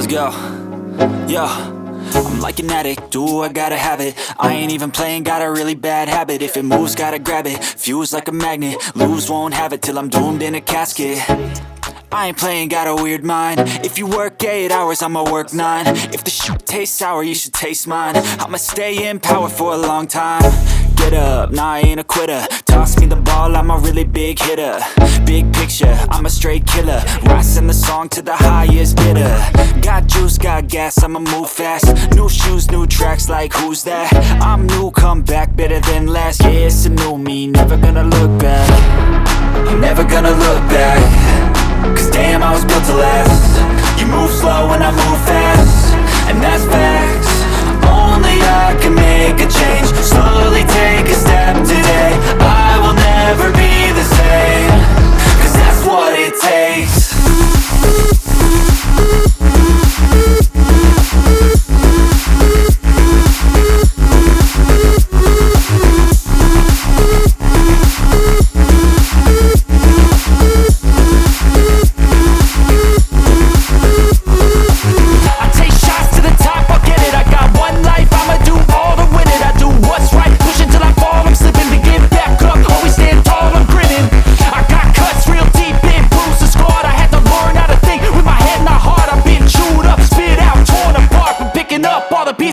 Let's go. Yo, I'm like an addict, do I gotta have it. I ain't even playing, got a really bad habit. If it moves, gotta grab it, fuse like a magnet. Lose, won't have it till I'm doomed in a casket. I ain't playing, got a weird mind. If you work 8 hours, I'ma work 9. If the shit tastes sour, you should taste mine. I'ma stay in power for a long time. Get up, nah, I ain't a quitter. Toss me the ball, I'm a really big hitter. Big picture, I'm a straight killer. Rising the song to the highest bidder. Got juice, got gas, I'ma move fast. New shoes, new tracks, like who's that? I'm new, come back, better than last. Yeah, it's a new me, never gonna look back. I'm never gonna look back. Cause damn, I was built to last. You move slow and I move fast, and that's facts. Only I can make a change. Slowly take a step today. I will